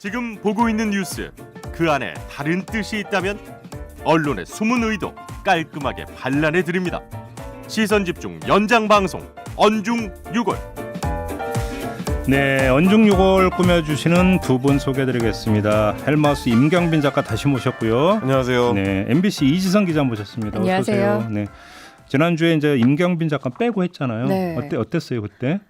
지금 보고 있는 뉴스, 그 안에 다른 뜻이 있다면 언론의 숨은 의도 깔끔하게 반란해 드립니다. 시선집중 연장방송 언중6월. 네, 언중6월 꾸며주시는 두 분 소개해드리겠습니다. 헬마우스 임경빈 작가 다시 모셨고요. 안녕하세요. 네, MBC 이지성 기자 모셨습니다. 안녕하세요. 어서 오세요. 네, 지난주에 이제 임경빈 작가 빼고 했잖아요. 네. 어땠어요 그때?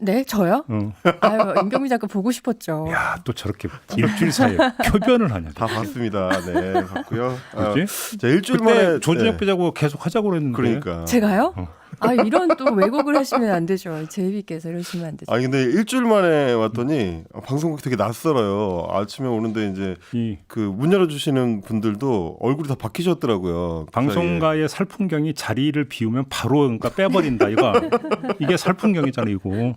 네, 저요? 응. 아유, 임경민 작가 보고 싶었죠. 야, 또 저렇게 일주일 사이에 표변을 하냐? 다 봤습니다. 네, 봤고요. 그렇지? 자, 일주일 그때 만에 조준혁 네. 기자고 계속 하자고 그랬는데. 그러니까. 제가요? 아, 이런 또 왜곡을 하시면 안 되죠. 제이비께서 이러시면 안 되죠. 아니 근데 일주일 만에 왔더니 방송국이 되게 낯설어요. 아침에 오는데 이제 그 문 열어주시는 분들도 얼굴이 다 바뀌셨더라고요. 방송가의 살풍경이 자리를 비우면 바로 그러니까 빼버린다. 이게 살풍경이잖아 이거.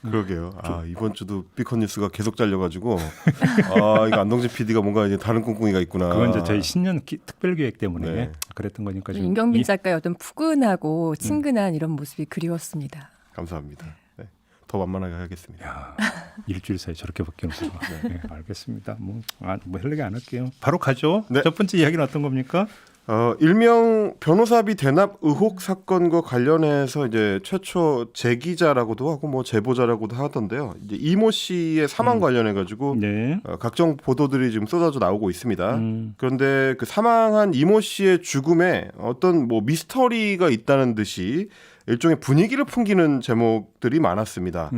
그러게요. 아 이번 주도 비컨 뉴스가 계속 잘려가지고 아 이거 안동진 PD가 뭔가 이제 다른 꿍꿍이가 있구나. 그건 이제 저희 신년 특별기획 때문에 네. 그랬던 거니까. 좀 임경민 작가의 어떤 푸근하고 친근한 이런 모습이 그리웠습니다. 감사합니다. 네. 더 만만하게 하겠습니다. 야, 일주일 사이에 저렇게 바뀌는구나. 네, 알겠습니다. 뭐 할 얘기 안 할게요. 바로 가죠. 네. 첫 번째 이야기는 어떤 겁니까? 일명 변호사비 대납 의혹 사건과 관련해서 이제 최초 제기자라고도 하고 뭐 제보자라고도 하던데요. 이제 이모 씨의 사망 관련해 가지고 네. 각종 보도들이 지금 쏟아져 나오고 있습니다. 그런데 그 사망한 이모 씨의 죽음에 어떤 뭐 미스터리가 있다는 듯이 일종의 분위기를 풍기는 제목들이 많았습니다.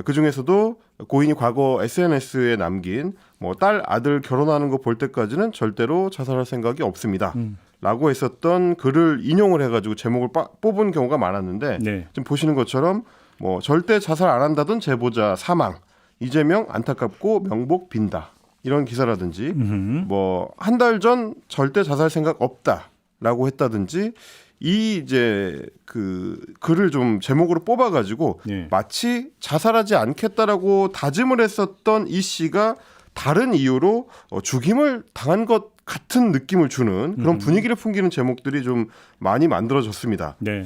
그 중에서도 고인이 과거 SNS에 남긴 뭐 딸 아들 결혼하는 거 볼 때까지는 절대로 자살할 생각이 없습니다. 라고 했었던 글을 인용을 해가지고 제목을 뽑은 경우가 많았는데 네. 지금 보시는 것처럼 뭐 절대 자살 안 한다던 제보자 사망, 이재명 안타깝고 명복 빈다 이런 기사라든지 뭐 한 달 전 절대 자살 생각 없다라고 했다든지 이 이제 그 글을 좀 제목으로 뽑아가지고 네. 마치 자살하지 않겠다라고 다짐을 했었던 이 씨가 다른 이유로 죽임을 당한 것 같은 느낌을 주는 그런 분위기를 풍기는 제목들이 좀 많이 만들어졌습니다. 네.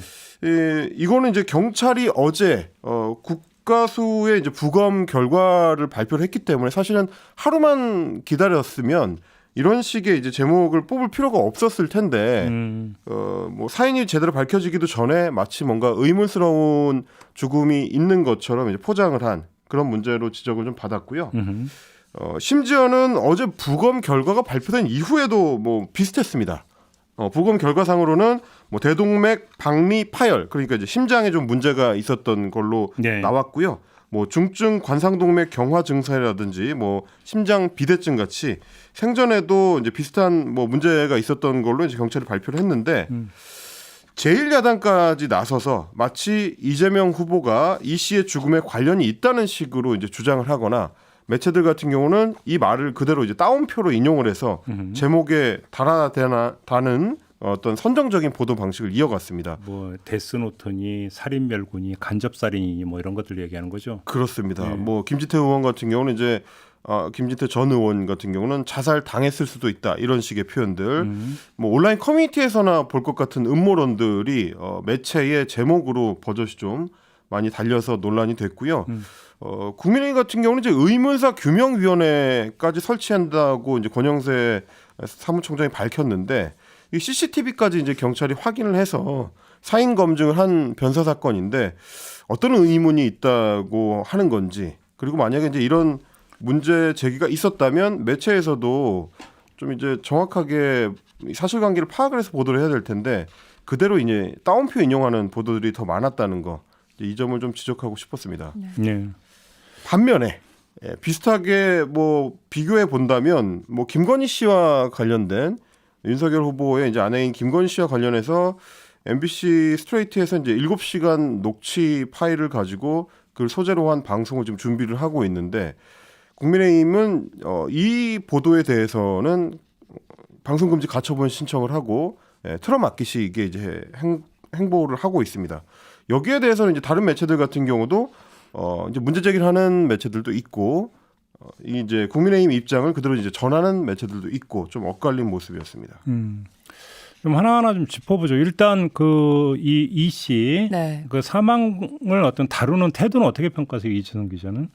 이거는 이제 경찰이 어제 국가수의 이제 부검 결과를 발표를 했기 때문에 사실은 하루만 기다렸으면 이런 식의 이제 제목을 뽑을 필요가 없었을 텐데 뭐 사인이 제대로 밝혀지기도 전에 마치 뭔가 의문스러운 죽음이 있는 것처럼 이제 포장을 한 그런 문제로 지적을 좀 받았고요. 심지어는 어제 부검 결과가 발표된 이후에도 뭐 비슷했습니다. 부검 결과상으로는 뭐 대동맥 박리 파열, 그러니까 이제 심장에 좀 문제가 있었던 걸로 네. 나왔고요. 뭐 중증 관상동맥 경화 증세라든지 뭐 심장 비대증 같이 생전에도 이제 비슷한 뭐 문제가 있었던 걸로 이제 경찰이 발표를 했는데 제1야당까지 나서서 마치 이재명 후보가 이 씨의 죽음에 관련이 있다는 식으로 이제 주장을 하거나 매체들 같은 경우는 이 말을 그대로 이제 따옴표로 인용을 해서 제목에 달아다는 어떤 선정적인 보도 방식을 이어갔습니다. 뭐 데스노트니 살인멸군이 간접살인이니 뭐 이런 것들 얘기하는 거죠. 그렇습니다. 네. 뭐 김진태 의원 같은 경우는 이제 김진태 전 의원 같은 경우는 자살 당했을 수도 있다 이런 식의 표현들. 뭐 온라인 커뮤니티에서나 볼 것 같은 음모론들이 매체의 제목으로 버젓이 좀 많이 달려서 논란이 됐고요. 국민의힘 같은 경우는 이제 의문사 규명위원회까지 설치한다고 이제 권영세 사무총장이 밝혔는데 이 CCTV까지 이제 경찰이 확인을 해서 사인 검증을 한 변사 사건인데 어떤 의문이 있다고 하는 건지, 그리고 만약에 이제 이런 문제 제기가 있었다면 매체에서도 좀 이제 정확하게 사실관계를 파악을 해서 보도를 해야 될 텐데 그대로 이제 따옴표 인용하는 보도들이 더 많았다는 거, 이 점을 좀 지적하고 싶었습니다. 네. 반면에 비슷하게 뭐 비교해 본다면 뭐 김건희 씨와 관련된 윤석열 후보의 이제 아내인 김건희 씨와 관련해서 MBC 스트레이트에서 이제 7시간 녹취 파일을 가지고 그걸 소재로 한 방송을 지금 준비를 하고 있는데 국민의힘은 이 보도에 대해서는 방송금지 가처분 신청을 하고 틀어막기식의 이제 행보를 하고 있습니다. 여기에 대해서는 이제 다른 매체들 같은 경우도 이제 문제 제기를 하는 매체들도 있고 이제 국민의힘 입장을 그대로 이제 전하는 매체들도 있고 좀 엇갈린 모습이었습니다. 좀 하나하나 좀 짚어보죠. 일단 그 이 씨 네. 그 사망을 어떤 다루는 태도는 어떻게 평가하세요, 이채성 기자는?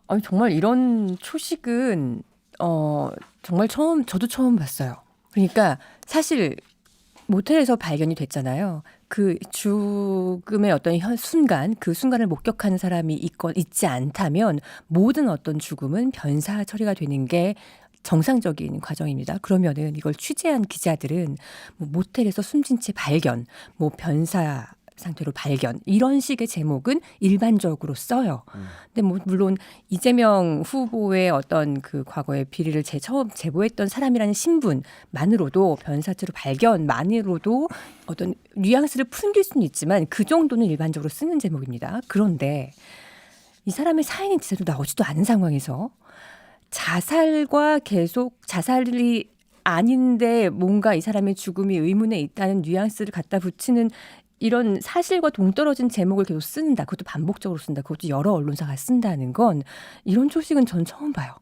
아니, 정말 이런 초식은 정말 저도 처음 봤어요. 그러니까 사실 모텔에서 발견이 됐잖아요. 그 죽음의 어떤 순간, 그 순간을 목격하는 사람이 있지 않다면 모든 어떤 죽음은 변사 처리가 되는 게 정상적인 과정입니다. 그러면은 이걸 취재한 기자들은 뭐 모텔에서 숨진 채 발견, 뭐 변사 상태로 발견 이런 식의 제목은 일반적으로 써요. 근데 뭐 물론 이재명 후보의 어떤 그 과거의 비리를 처음 제보했던 사람이라는 신분만으로도 변사체로 발견만으로도 어떤 뉘앙스를 풍길 수는 있지만 그 정도는 일반적으로 쓰는 제목입니다. 그런데 이 사람의 사인이 제대로 나오지도 않은 상황에서 자살과 계속 자살이 아닌데 뭔가 이 사람의 죽음이 의문에 있다는 뉘앙스를 갖다 붙이는 이런 사실과 동떨어진 제목을 계속 쓴다. 그것도 반복적으로 쓴다. 그것도 여러 언론사가 쓴다는 건 이런 초식은 전 처음 봐요.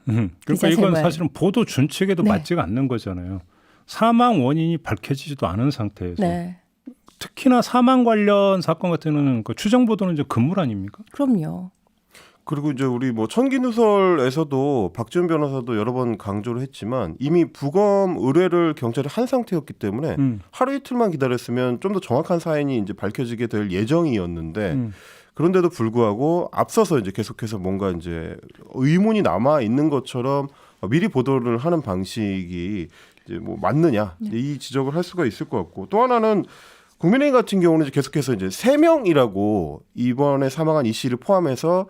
그러니까 이건 사실은 보도 준칙에도 네. 맞지가 않는 거잖아요. 사망 원인이 밝혀지지도 않은 상태에서 네. 특히나 사망 관련 사건 같은 경우는 그 추정 보도는 이제 금물 아닙니까? 그럼요. 그리고 이제 우리 뭐 천기누설에서도 박지원 변호사도 여러 번 강조를 했지만 이미 부검 의뢰를 경찰이 한 상태였기 때문에 하루 이틀만 기다렸으면 좀 더 정확한 사인이 이제 밝혀지게 될 예정이었는데 그런데도 불구하고 앞서서 이제 계속해서 뭔가 이제 의문이 남아 있는 것처럼 미리 보도를 하는 방식이 이제 뭐 맞느냐 이 지적을 할 수가 있을 것 같고 또 하나는 국민의힘 같은 경우는 이제 계속해서 이제 3명이라고 이번에 사망한 이 씨를 포함해서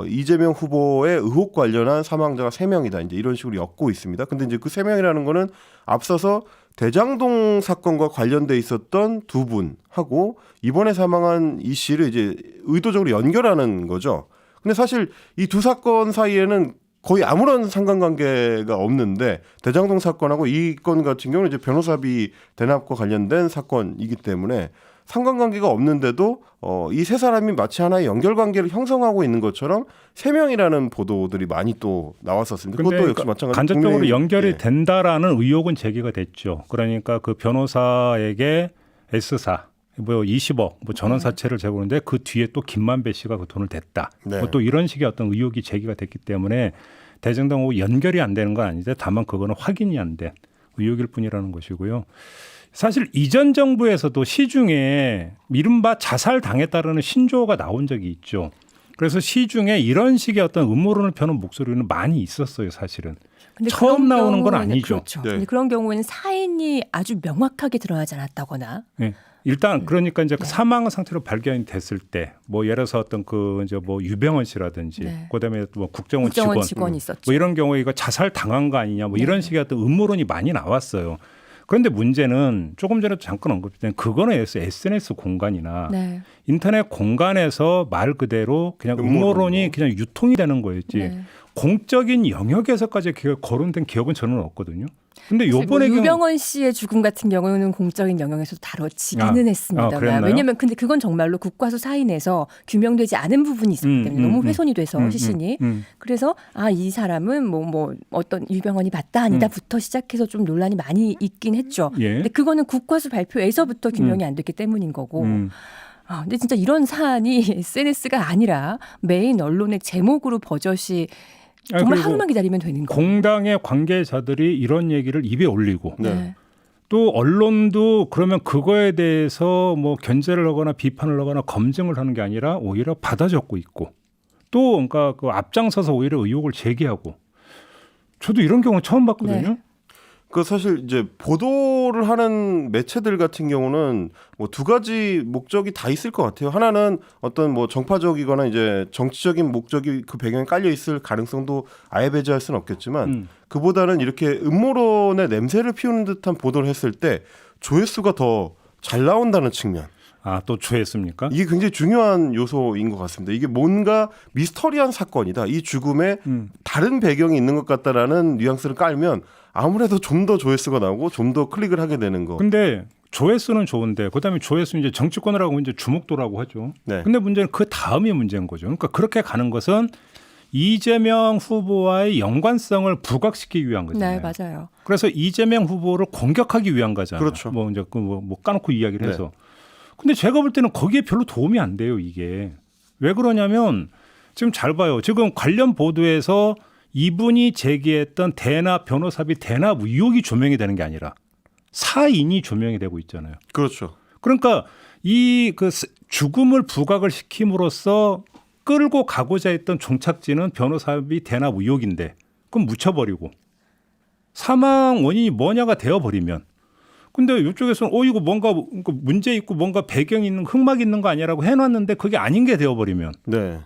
이재명 후보의 의혹 관련한 사망자가 3명이다. 이제 이런 식으로 엮고 있습니다. 근데 이제 그 3명이라는 거는 앞서서 대장동 사건과 관련돼 있었던 2분하고 이번에 사망한 이 씨를 이제 의도적으로 연결하는 거죠. 근데 사실 이 두 사건 사이에는 거의 아무런 상관관계가 없는데 대장동 사건하고 이 건 같은 경우는 이제 변호사비 대납과 관련된 사건이기 때문에 상관관계가 없는데도 이 세 사람이 마치 하나의 연결관계를 형성하고 있는 것처럼 3명이라는 보도들이 많이 또 나왔었습니다. 그것도 역시 마찬가지로 간접적으로 연결이 예. 된다라는 의혹은 제기가 됐죠. 그러니까 그 변호사에게 S사 뭐 20억 뭐 전원 사채를 제공했는데 그 뒤에 또 김만배 씨가 그 돈을 댔다. 네. 뭐 또 이런 식의 어떤 의혹이 제기가 됐기 때문에 대장동하고 연결이 안 되는 건 아닌데 다만 그거는 확인이 안 된 의혹일 뿐이라는 것이고요. 사실 이전 정부에서도 시중에 이른바 자살 당했다라는 신조어가 나온 적이 있죠. 그래서 시중에 이런 식의 어떤 음모론을 펴는 목소리는 많이 있었어요, 사실은. 근데 처음 그런 나오는 건 경우에는 아니죠. 그렇죠. 네. 근데 그런 경우에는 사인이 아주 명확하게 드러나지 않았다거나 네. 일단 그러니까 이제 그 사망 상태로 발견이 됐을 때 뭐 예를 들어서 어떤 그 이제 뭐 유병헌 씨라든지 네. 그다음에 뭐 국정원 국정원 직원 직원이 있었죠. 뭐 이런 경우에 이거 자살 당한 거 아니냐 뭐 네. 이런 식의 어떤 음모론이 많이 나왔어요. 그런데 문제는 조금 전에도 잠깐 언급했던 그거는 SNS 공간이나 네. 인터넷 공간에서 말 그대로 그냥 음모론이 그냥 유통이 되는 거였지. 네. 공적인 영역에서까지 거론된 기억은 저는 없거든요. 근데 요번에 뭐 유병헌 씨의 죽음 같은 경우는 공적인 영역에서 다뤄지기는 했습니다만 그랬나요? 왜냐하면 근데 그건 정말로 국과수 사인에서 규명되지 않은 부분이 있었기 때문에 너무 훼손이 돼서 시신이 그래서 이 사람은 뭐 어떤 유병헌이 맞다 아니다부터 시작해서 좀 논란이 많이 있긴 했죠. 예. 근데 그거는 국과수 발표에서부터 규명이 안 됐기 때문인 거고. 근데 진짜 이런 사안이 SNS가 아니라 메인 언론의 제목으로 버젓이 정말 하루만 기다리면 되는 거예요. 공당의 관계자들이 이런 얘기를 입에 올리고 네. 또 언론도 그러면 그거에 대해서 뭐 견제를 하거나 비판을 하거나 검증을 하는 게 아니라 오히려 받아 적고 있고 또 그러니까 그 앞장서서 오히려 의혹을 제기하고 저도 이런 경우 처음 봤거든요. 네. 그 사실 이제 보도를 하는 매체들 같은 경우는 뭐 두 가지 목적이 다 있을 것 같아요. 하나는 어떤 뭐 정파적이거나 이제 정치적인 목적이 그 배경에 깔려 있을 가능성도 아예 배제할 수는 없겠지만 그보다는 이렇게 음모론의 냄새를 피우는 듯한 보도를 했을 때 조회수가 더 잘 나온다는 측면. 또 조회했습니까? 이게 굉장히 중요한 요소인 것 같습니다. 이게 뭔가 미스터리한 사건이다. 이 죽음에 다른 배경이 있는 것 같다라는 뉘앙스를 깔면 아무래도 좀 더 조회수가 나오고 좀 더 클릭을 하게 되는 거. 근데 조회수는 좋은데 그다음에 조회수 이제 정치권을 하고 이제 주목도라고 하죠. 네. 근데 문제는 그 다음이 문제인 거죠. 그러니까 그렇게 가는 것은 이재명 후보와의 연관성을 부각시키기 위한 거잖아요. 네, 맞아요. 그래서 이재명 후보를 공격하기 위한 거잖아요. 그렇죠. 뭐 이제 뭐 까놓고 이야기를 네. 해서. 근데 제가 볼 때는 거기에 별로 도움이 안 돼요, 이게. 왜 그러냐면 지금 잘 봐요. 지금 관련 보도에서 이분이 제기했던 대납 변호사비 대납 의혹이 조명이 되는 게 아니라 사인이 조명이 되고 있잖아요. 그렇죠. 그러니까 이 그 죽음을 부각을 시킴으로써 끌고 가고자 했던 종착지는 변호사비 대납 의혹인데 그럼 묻혀버리고 사망 원인이 뭐냐가 되어버리면 근데 이쪽에서는 이거 뭔가 문제 있고 뭔가 배경 있는 흑막 있는 거 아니라고 해놨는데 그게 아닌 게 되어버리면 네.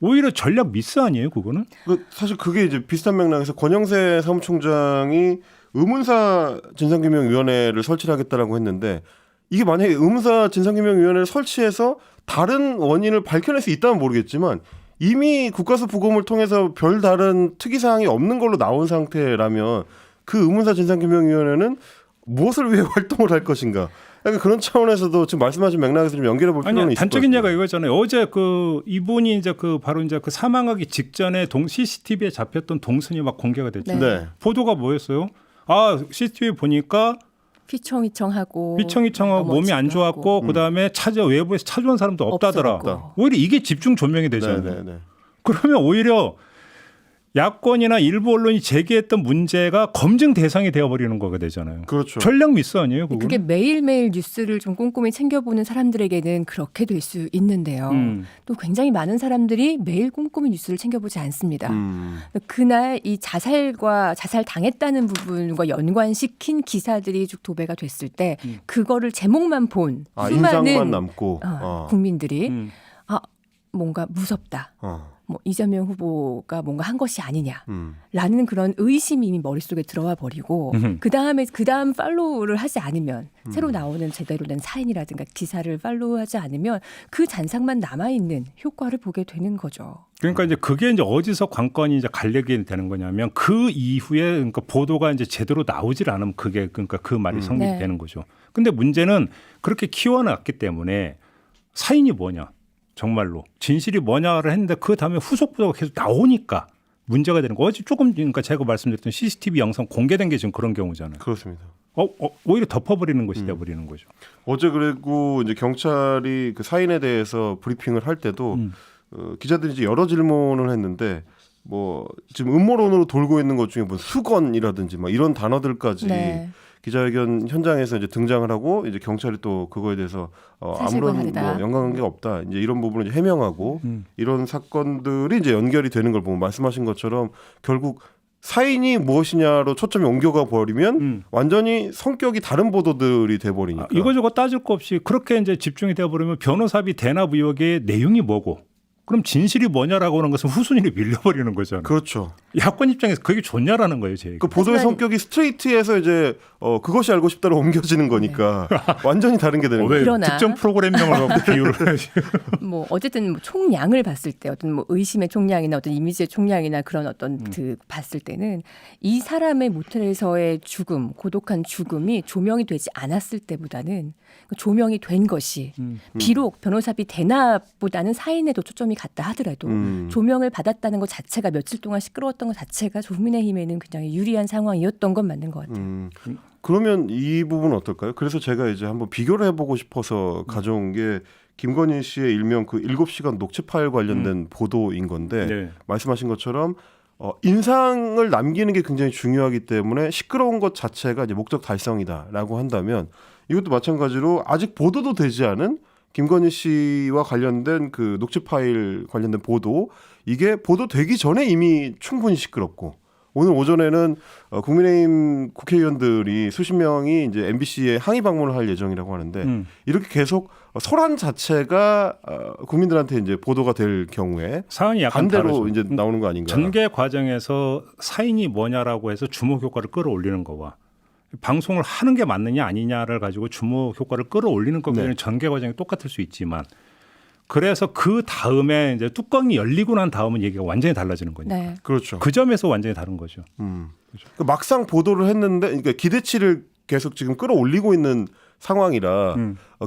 오히려 전략 미스 아니에요 그거는? 사실 그게 이제 비슷한 맥락에서 권영세 사무총장이 의문사 진상규명위원회를 설치를 하겠다라고 했는데 이게 만약에 의문사 진상규명위원회를 설치해서 다른 원인을 밝혀낼 수 있다면 모르겠지만 이미 국가수 부검을 통해서 별다른 특이사항이 없는 걸로 나온 상태라면 그 의문사 진상규명위원회는 무엇을 위해 활동을 할 것인가. 약간 그런 차원에서도 지금 말씀하신 맥락에서 좀 연결해 볼 필요는 아니 있을 것 단적인 같습니다. 예가 이거잖아요. 어제 그 이분이 이제 그 바로 이제 그 사망하기 직전에 CCTV에 잡혔던 동선이 막 공개가 됐죠. 네. 보도가 뭐였어요? CCTV 보니까 휘청휘청하고 휘청휘청하고 몸이 안 좋았고 그다음에 외부에서 찾아온 사람도 없다더라. 없었고. 오히려 이게 집중 조명이 되잖아요. 네. 그러면 오히려 야권이나 일부 언론이 제기했던 문제가 검증 대상이 되어버리는 거가 되잖아요. 그렇죠. 전략 미스 아니에요? 그거는? 그게 매일매일 뉴스를 좀 꼼꼼히 챙겨보는 사람들에게는 그렇게 될 수 있는데요. 또 굉장히 많은 사람들이 매일 꼼꼼히 뉴스를 챙겨보지 않습니다. 그날 이 자살 당했다는 부분과 연관시킨 기사들이 쭉 도배가 됐을 때 그거를 제목만 본 수많은 인상만 남고 국민들이 뭔가 무섭다. 뭐 이재명 후보가 뭔가 한 것이 아니냐라는 그런 의심이 이미 머릿속에 들어와 버리고 그다음 팔로우를 하지 않으면 새로 나오는 제대로 된 사인이라든가 기사를 팔로우하지 않으면 그 잔상만 남아 있는 효과를 보게 되는 거죠. 그러니까 이제 그게 이제 어디서 관건이 이제 갈리게 되는 거냐면 그 이후에 그러니까 보도가 이제 제대로 나오질 않으면 그게 그러니까 그 말이 성립이 되는 거죠. 근데 문제는 그렇게 키워놨기 때문에 사인이 뭐냐? 정말로 진실이 뭐냐를 했는데 그 다음에 후속 보도가 계속 나오니까 문제가 되는 거. 어제 조금 그러니까 제가 말씀드렸던 CCTV 영상 공개된 게 지금 그런 경우잖아요. 그렇습니다. 오히려 덮어버리는 것이 되어버리는 거죠. 어제 그리고 이제 경찰이 그 사인에 대해서 브리핑을 할 때도 기자들이 이제 여러 질문을 했는데 뭐 지금 음모론으로 돌고 있는 것 중에 뭐 수건이라든지 막 이런 단어들까지 기자회견 현장에서 이제 등장을 하고 이제 경찰이 또 그거에 대해서 아무런 뭐 연관관계가 없다 이제 이런 부분을 이제 해명하고 이런 사건들이 이제 연결이 되는 걸 보면 말씀하신 것처럼 결국 사인이 무엇이냐로 초점이 옮겨가 버리면 완전히 성격이 다른 보도들이 돼 버리니까 이거저거 따질 거 없이 그렇게 이제 집중이 되어 버리면 변호사비 대납 의혹의 내용이 뭐고 그럼 진실이 뭐냐라고 하는 것은 후순위로 밀려버리는 거잖아요. 그렇죠. 야권 입장에서 그게 좋냐라는 거예요, 제. 그 보도의 성격이 스트레이트에서 이제 그것이 알고 싶다로 옮겨지는 거니까 완전히 다른 게 되는 거예요. 그러나 특정 프로그램명을 비유를 뭐 어쨌든 뭐 총량을 봤을 때 어떤 뭐 의심의 총량이나 어떤 이미지의 총량이나 그런 어떤 그 봤을 때는 이 사람의 모텔에서의 죽음, 고독한 죽음이 조명이 되지 않았을 때보다는 조명이 된 것이 비록 변호사비 대납보다는 사인에도 초점이 갔다 하더라도 조명을 받았다는 것 자체가 며칠 동안 시끄러웠던 것 자체가 국민의힘에는 굉장히 유리한 상황이었던 건 맞는 것 같아요. 그러면 이 부분은 어떨까요? 그래서 제가 이제 한번 비교를 해보고 싶어서 가져온 게 김건희 씨의 일명 그 7시간 녹취 파일 관련된 보도인 건데 말씀하신 것처럼 인상을 남기는 게 굉장히 중요하기 때문에 시끄러운 것 자체가 이제 목적 달성이다라고 한다면 이것도 마찬가지로 아직 보도도 되지 않은 김건희 씨와 관련된 그 녹취 파일 관련된 보도 이게 보도되기 전에 이미 충분히 시끄럽고 오늘 오전에는 국민의힘 국회의원들이 수십 명이 이제 MBC에 항의 방문을 할 예정이라고 하는데 이렇게 계속 소란 자체가 국민들한테 이제 보도가 될 경우에 사안이 약간 반대로 다르죠. 이제 나오는 거 아닌가? 전개 과정에서 사인이 뭐냐라고 해서 주목 효과를 끌어올리는 거와 방송을 하는 게 맞느냐 아니냐를 가지고 주목 효과를 끌어올리는 거면 전개 과정이 똑같을 수 있지만 그래서 그 다음에 이제 뚜껑이 열리고 난 다음은 얘기가 완전히 달라지는 거니까. 네. 그렇죠. 그 점에서 완전히 다른 거죠. 그러니까 막상 보도를 했는데 그러니까 기대치를 계속 지금 끌어올리고 있는 상황이라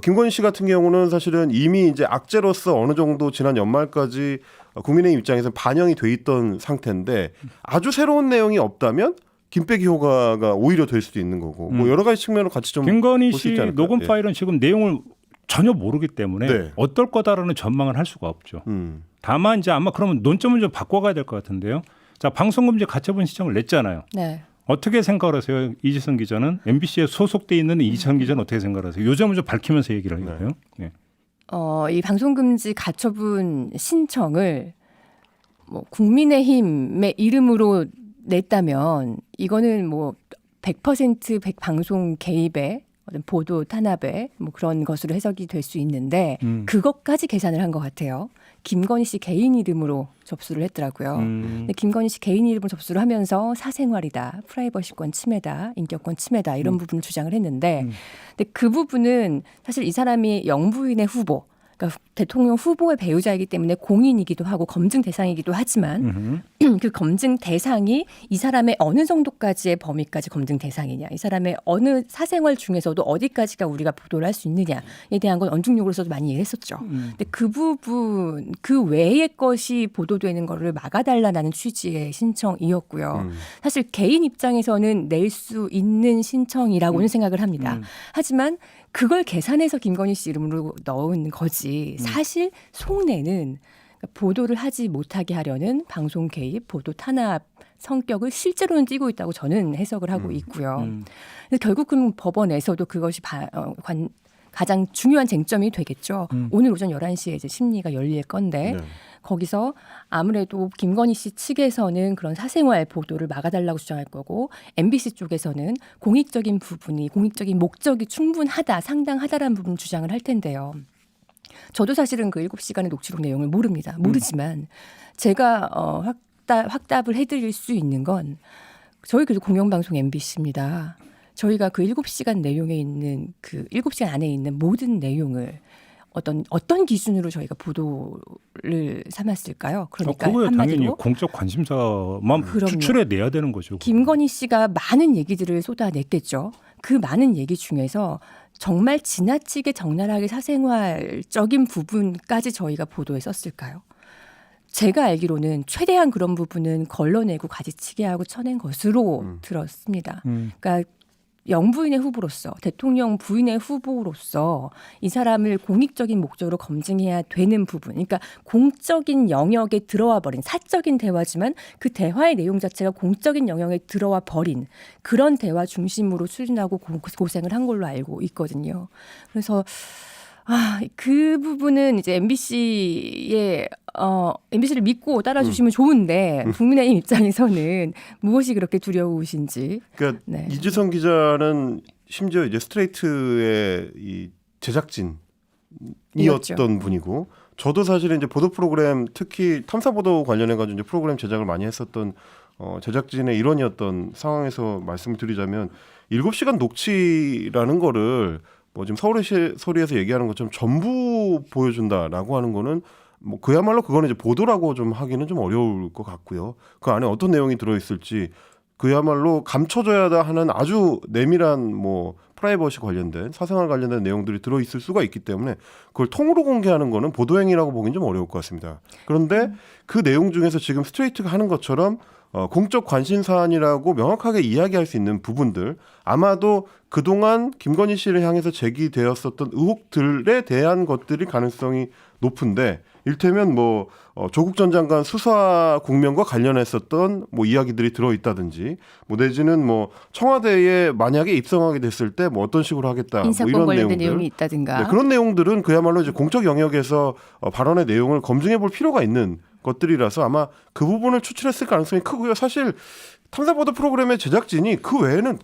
김건희 씨 같은 경우는 사실은 이미 이제 악재로서 어느 정도 지난 연말까지 국민의힘 입장에서 반영이 돼 있던 상태인데 아주 새로운 내용이 없다면 김빼기 효과가 오히려 될 수도 있는 거고 뭐 여러 가지 측면으로 같이 좀 김건희 볼 수 씨 있지 않을까요? 녹음 파일은 지금 내용을 전혀 모르기 때문에 네. 어떨 거다라는 전망을 할 수가 없죠. 다만 이제 아마 그러면 논점을 좀 바꿔가야 될 것 같은데요. 자, 방송금지 가처분 신청을 냈잖아요. 네. 어떻게 생각을 하세요? 이지선 기자는 MBC에 소속돼 있는 이지선 기자는 어떻게 생각을 하세요? 요점을 좀 밝히면서 얘기를 해요. 네. 이 방송금지 가처분 신청을 뭐 국민의힘의 이름으로 냈다면 이거는 뭐 100% 방송 개입에 어떤 보도 탄압에 뭐 그런 것으로 해석이 될 수 있는데 그것까지 계산을 한 것 같아요. 김건희 씨 개인 이름으로 접수를 했더라고요. 근데 김건희 씨 개인 이름으로 접수를 하면서 사생활이다, 프라이버시권 침해다, 인격권 침해다 이런 부분을 주장을 했는데 근데 그 부분은 사실 이 사람이 영부인의 후보 그러니까 대통령 후보의 배우자이기 때문에 공인이기도 하고 검증 대상이기도 하지만 그 검증 대상이 이 사람의 어느 정도까지의 범위까지 검증 대상이냐, 이 사람의 어느 사생활 중에서도 어디까지가 우리가 보도를 할 수 있느냐에 대한 건 언중용으로서도 많이 얘기했었죠. 근데 그 부분 그 외의 것이 보도되는 거를 막아달라는 취지의 신청이었고요. 사실 개인 입장에서는 낼 수 있는 신청이라고는 생각을 합니다. 하지만 그걸 계산해서 김건희 씨 이름으로 넣은 거지 사실 속내는 보도를 하지 못하게 하려는 방송 개입, 보도 탄압 성격을 실제로는 띠고 있다고 저는 해석을 하고 있고요. 근데 결국은 법원에서도 그것이 가장 중요한 쟁점이 되겠죠. 오늘 오전 11시에 이제 심리가 열릴 건데 거기서 아무래도 김건희 씨 측에서는 그런 사생활 보도를 막아달라고 주장할 거고 MBC 쪽에서는 공익적인 부분이 공익적인 목적이 충분하다, 상당하다라는 부분 주장을 할 텐데요. 저도 사실은 그 7시간의 녹취록 내용을 모릅니다. 모르지만 제가 확답을 해드릴 수 있는 건 저희 그래도 공영방송 MBC입니다. 저희가 그 7시간 내용에 있는 그 7시간 안에 있는 모든 내용을 어떤 기준으로 저희가 보도를 삼았을까요? 그러니까 그거야 한마디로 당연히 공적 관심사만 추출해 내야 되는 거죠. 김건희 씨가 많은 얘기들을 쏟아냈겠죠. 그 많은 얘기 중에서 정말 지나치게 적나라하게 사생활적인 부분까지 저희가 보도에 썼을까요? 제가 알기로는 최대한 그런 부분은 걸러내고 가지치기 하고 쳐낸 것으로 들었습니다. 그러니까 영부인의 후보로서 대통령 부인의 후보로서 이 사람을 공익적인 목적으로 검증해야 되는 부분 그러니까 공적인 영역에 들어와 버린 사적인 대화지만 그 대화의 내용 자체가 공적인 영역에 들어와 버린 그런 대화 중심으로 추진하고 고생을 한 걸로 알고 있거든요. 그래서 그 부분은 이제 MBC를 믿고 따라주시면 좋은데 국민의힘 입장에서는 무엇이 그렇게 두려우신지. 그러니까 이지선 기자는 심지어 이제 스트레이트의 이 제작진이었던 분이고, 저도 사실은 이제 보도 프로그램 특히 탐사 보도 관련해 가지고 이제 프로그램 제작을 많이 했었던 제작진의 일원이었던 상황에서 말씀을 드리자면 7시간 녹취라는 거를 뭐 지금 서울의 소리에서 얘기하는 것처럼 전부 보여준다라고 하는 거는 뭐 그야말로 그거는 이제 보도라고 좀 하기는 좀 어려울 것 같고요. 그 안에 어떤 내용이 들어있을지 그야말로 감춰져야 하는 아주 내밀한 뭐 프라이버시 관련된 사생활 관련된 내용들이 들어있을 수가 있기 때문에 그걸 통으로 공개하는 거는 보도행위라고 보기는 좀 어려울 것 같습니다. 그런데 그 내용 중에서 지금 스트레이트가 하는 것처럼 공적 관심 사안이라고 명확하게 이야기할 수 있는 부분들 아마도 그동안 김건희 씨를 향해서 제기되었었던 의혹들에 대한 것들이 가능성이 높은데 일테면 뭐 조국 전 장관 수사 국면과 관련했었던 뭐 이야기들이 들어있다든지 뭐 내지는 뭐 청와대에 만약에 입성하게 됐을 때 뭐 어떤 식으로 하겠다 인사권 뭐 이런 관련된 내용들. 내용이 있다든가 네, 그런 내용들은 그야말로 이제 공적 영역에서 발언의 내용을 검증해 볼 필요가 있는 것들이라서 아마 그 부분을 추출했을 가능성이 크고요. 사실 탐사보도 프로그램의 제작진이 그 외에는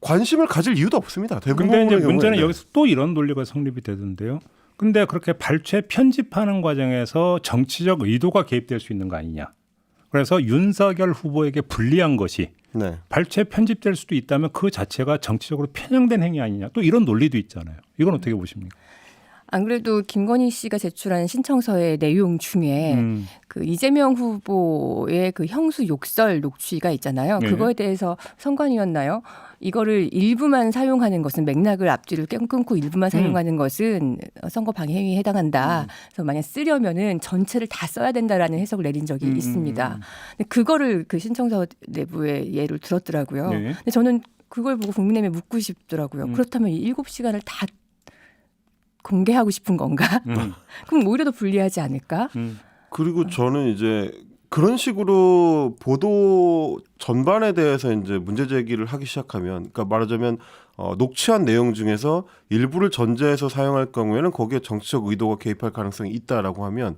관심을 가질 이유도 없습니다. 근데 이제 문제는 여기서 또 이런 논리가 성립이 되던데요. 근데 그렇게 발췌 편집하는 과정에서 정치적 의도가 개입될 수 있는 거 아니냐. 그래서 윤석열 후보에게 불리한 것이 발췌 편집될 수도 있다면 그 자체가 정치적으로 편향된 행위 아니냐. 또 이런 논리도 있잖아요. 이건 어떻게 보십니까? 안 그래도 김건희 씨가 제출한 신청서의 내용 중에 그 이재명 후보의 그 형수 욕설 녹취가 있잖아요. 그거에 대해서 선관위였나요? 이거를 일부만 사용하는 것은 맥락을 앞뒤를 끊고 일부만 사용하는 것은 선거 방해 행위에 해당한다. 그래서 만약 쓰려면은 전체를 다 써야 된다라는 해석을 내린 적이 있습니다. 근데 그거를 그 신청서 내부의 예를 들었더라고요. 근데 저는 그걸 보고 국민의힘에 묻고 싶더라고요. 그렇다면 이 7시간을 다 공개하고 싶은 건가? 그럼 오히려 더 불리하지 않을까? 그리고 저는 이제 그런 식으로 보도 전반에 대해서 이제 문제 제기를 하기 시작하면, 그러니까 말하자면 녹취한 내용 중에서 일부를 전제해서 사용할 경우에는 거기에 정치적 의도가 개입할 가능성이 있다라고 하면